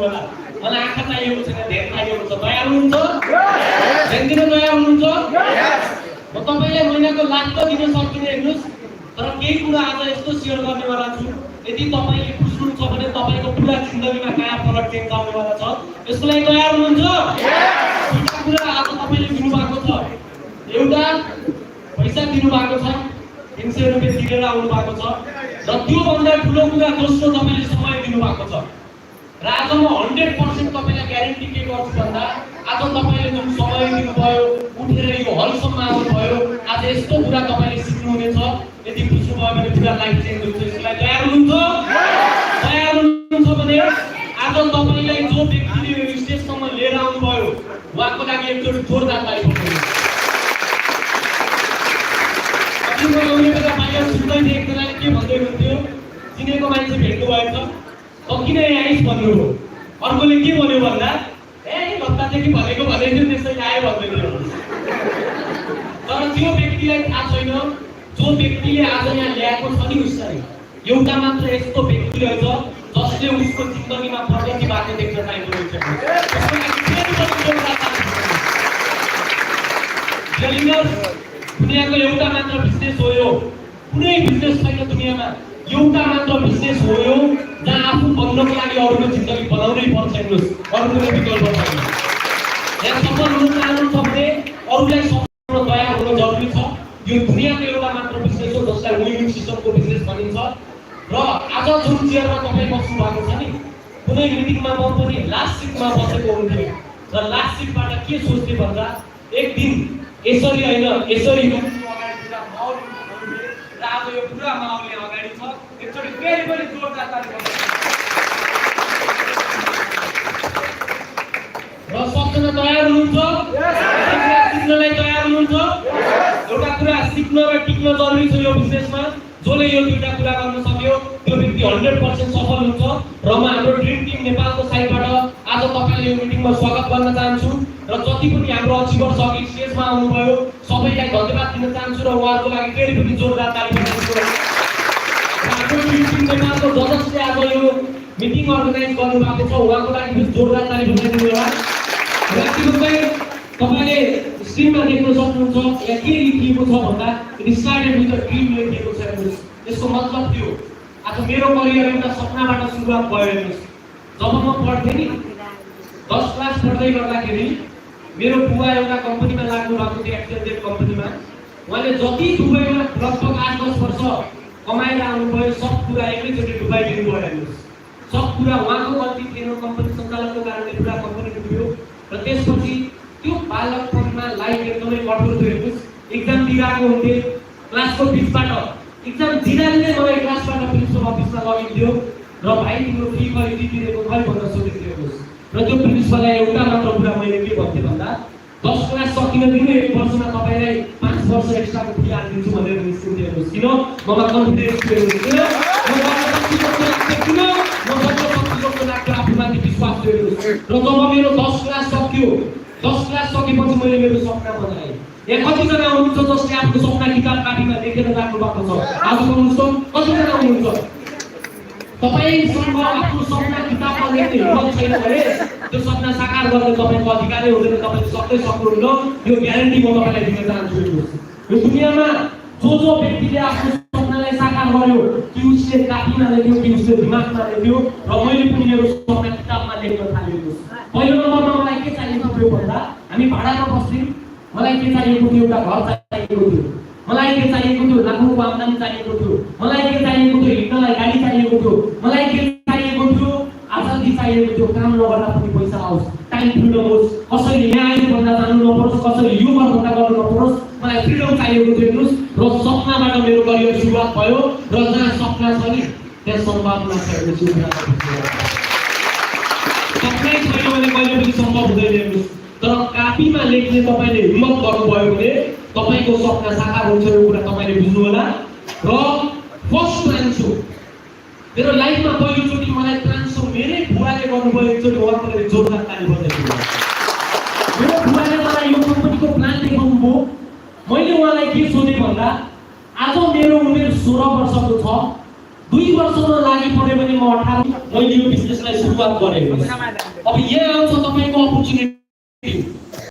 होला। मलाई आँखा चाहिएको छैन, धेरै चाहिएको छ। तयार हुनुहुन्छ? दिन तयार हुनुहुन्छ? म तपाईँलाई महिनाको लाख त दिन सक्दिनँ हेर्नुहोस्, तर केही कुरा आज यस्तो सेयर गर्नेवाला छु। यदि तपाईँले बुझ्नुहुन्छ भने तपाईँको पुरा जिन्दगीमा कहाँ फरक चेन्ज आउनेवाला छ। यसको लागि तयार हुनुहुन्छ? दुईटा कुरा आज तपाईँले दिनुभएको छ। एउटा पैसा दिनुभएको छ, 300 रुपियाँ तिरेर आउनु भएको छ, र त्योभन्दा ठुलो कुरा दोस्रो तपाईँले समय दिनुभएको छ। र आज म 100% तपाईँलाई ग्यारेन्टी के गर्छु भन्दा आज तपाईँले जुन समय दिनुभयो, उठेर यो हलसम्म आउनुभयो, आज यस्तो कुरा तपाईँले सिक्नुहुनेछ। यदि बुझ्नुभयो भने पुरा लाइफ चेन्ज हुन्छ। यसलाई तयार हुनुहुन्छ? तयार हुनुहुन्छ भने आज तपाईँलाई जो व्यक्तिले यो स्टेजसम्म लिएर आउनुभयो उहाँको लागि एकचोटि जोरदार ताली बजाउनुहोस्। अघि म आउने बेला बाहिर सुन्दै थिएँ, एकजनाले के भन्दै हुनुहुन्थ्यो, चिनेको मान्छे भेट्नु भएछ, किन यहाँ आइस भन्नुभयो। अर्कोले के भन्यो भन्दा हप्तादेखि भनेको भन्दै थियो, त्यसैले आयो भन्दै थियो। तर त्यो व्यक्तिलाई थाहा छैन, जो व्यक्तिले आज यहाँ ल्याएको छ नि उसलाई एउटा मात्र यस्तो व्यक्ति रहेछ जसले उसको जिन्दगीमा प्रगति बाटो देख्न चाहेको रहेछ। दुनियाँको एउटा मात्र बिजनेस हो यो, कुनै बिजनेस छैन दुनियाँमा, एउटा मात्र बिजनेस हो यो जहाँ आफू बन्नको लागि अरूको जिन्दगी बनाउनै पर्छ। हेर्नुहोस्, अरू कुनै विकल्प छैन। यहाँ सफल हुन चाहनुहुन्छ भने अरूलाई सफल तयार हुन जरुरी छ। यो दुनियाँको एउटा मात्र बिजनेस हो जसलाई विनिङ सिस्टमको बिजनेस भनिन्छ। र आज जुन चेयरमा तपाईँ बस्नु भएको छ नि, कुनै मिटिङमा म पनि लास्ट सिटमा बसेको हुन्थेँ र लास्ट सिटबाट के सोच्थेँ भन्दा एक दिन यसरी होइन यसरी आज यो पुरा माहौलले अगाडि छ। एकचोटि फेरि पनि जोरदार ताली बजाउनुहोस्। र सबजना तयार हुनुहुन्छ? सिक्नलाई तयार हुनुहुन्छ? एउटा कुरा सिक्न र टिक्न जरुरी छ यो बिजनेसमा। जसले यो दुईटा कुरा गर्न सक्यो त्यो व्यक्ति 100% सफल हुन्छ। र म हाम्रो ड्रिम टिम नेपालको साइडबाट आज तपाईलाई यो मिटिङमा स्वागत गर्न चाहन्छु। र जति पनि हाम्रो अचिभर्स अघि स्टेजमा आउनुभयो सबैलाई धन्यवाद दिन चाहन्छु र उहाँहरूको लागि फेरि पनि जोरदार ताली बजाउनुहोस्। हाम्रो ड्रिम टिम नेपालको जजसले आज यो मिटिङ अर्गनाइज गर्नुभएको छ, उहाँको लागि पनि जोरदार ताली बजाइदिनु होला। तपाईले स्क्रिनमा देख्न सक्नुहुन्छ यहाँ के लेखिएको छ भन्दा it started with a dream लेखिएको छ। यसको मतलब थियो आज मेरो करियर एउटा सपनाबाट सुरुवात भयो। हेर्नुहोस्, जब म पढ्थेँ नि 10 क्लास पढ्दै गर्दाखेरि मेरो बुवा एउटा कम्पनीमा लाग्नु भएको थियो, एक्सचेन्ज कम्पनीमा। उहाँले जति दुबईमा लगभग 8-10 वर्ष कमाएर आउनुभयो सब कुरा एकैचोटि डुबाइदिनु भयो। हेर्नुहोस्, सब कुरा उहाँको गल्ती थिएन, कम्पनी सञ्चालकको कारणले पुरा कम्पनी डुब्यो। र त्यसपछि त्यो बालकपनमा लाइफ एकदमै कठोर थियो। हेर्नुहोस्, एक्जाम दिइरहेको हुन्थेँ, क्लासको बिचबाट एक्जाम दिँदाले नै मलाई क्लासबाट प्रिन्सिपल अफिसमा लगिन्थ्यो र भाइ तिम्रो फी कहिले तिरेको खै भनेर सोधिन्थ्यो। हेर्नुहोस्, र त्यो प्रिन्सिपललाई एउटा मात्र कुरा मैले के भन्थेँ भन्दा 10 क्लास सकिन दिनु, 1 वर्षमा तपाईँलाई 5 वर्ष एक्स्ट्राको फी हालिदिन्छु भनेर निस्किन्थ्यो। हेर्नुहोस्, किन मलाई कन्फिडेन्स थियो, किन आफूमाथि विश्वास थियो। र जब मेरो 10 क्लास सक्यो, 10 क्लास सकेपछि मैले मेरो सपना बनाएँ। यहाँ कतिजना हुनुहुन्छ जसले आफ्नो सपना किताब कापीमा लेखेर राख्नु भएको छ? आज भन्नुहोस् त, कतिजना हुनुहुन्छ? तपाईसँग आफ्नो सपना किताबमा लेख्ने हिम्मत छैन भने त्यो सपना साकार गर्ने तपाईँको अधिकारै हुँदैन, तपाईँले सक्दै सक्नुहुन्न। यो ग्यारेन्टी म तपाईँलाई दिन चाहन्छु। यो दुनियाँमा जो व्यक्तिले आफ्नो सपनालाई साकार गर्यो कि उसले कापीमा लेख्यो कि उसले दिमागमा लेख्यो, र मैले पनि मेरो सपना किताबमा लेख्न थालेको। पहिलो नम्बरमा मलाई के चाहिएको थियो भन्दा हामी भाडामा बस्थ्यौँ, मलाई के चाहिएको थियो, एउटा घर चाहिएको थियो, मलाई के चाहिएको थियो, लाखौँको आम्दानी चाहिएको थियो, मलाई के चाहिएको थियो, हिँड्नलाई गाडी चाहिएको थियो, मलाई के चाहिएको थियो, आजादी चाहिएको थियो, काम नगर्दा पनि पैसा आओस्, टाइम फ्रिडम होस्, कसैले यहाँ आइदिनु भन्दा जानु नपरोस्, कसैले यो गर्दा गर्नु नपरोस्, मलाई फ्रिडम चाहिएको थियो। हेर्नुहोस्, र सपनाबाट मेरो करियर सुरुवात भयो। र जहाँ सपना छ नि त्यहाँ सम्भावना छ। सपनै छैन भने कहिले पनि सम्भव हुँदैन। हेर्नुहोस्, तर कापीमा लेख्ने तपाईँले हिम्मत गर्नुभयो भने तपाईँको सपना साकार हुन्छ। यो कुरा तपाईँले बुझ्नु होला। र फर्स्ट ट्रान्सो मेरो लाइफमा पहिलोचोटि मलाई ट्रान्सो मेरै बुवाले गर्नुभयो। एकचोटि उहाँको लागि जोरदार ताली बजाइदिनु। मेरो बुवाले मलाई यो कम्पनीको प्लान देखाउनु भयो। मैले उहाँलाई के सोधेँ भन्दा आज मेरो उमेर 16 वर्षको छ, 2 वर्षमा लागि पऱ्यो भने म 18 मैले यो बिजनेसलाई सुरुवात गरेँ। अब यहाँ आउँछ तपाईको अपर्च्युनिटी।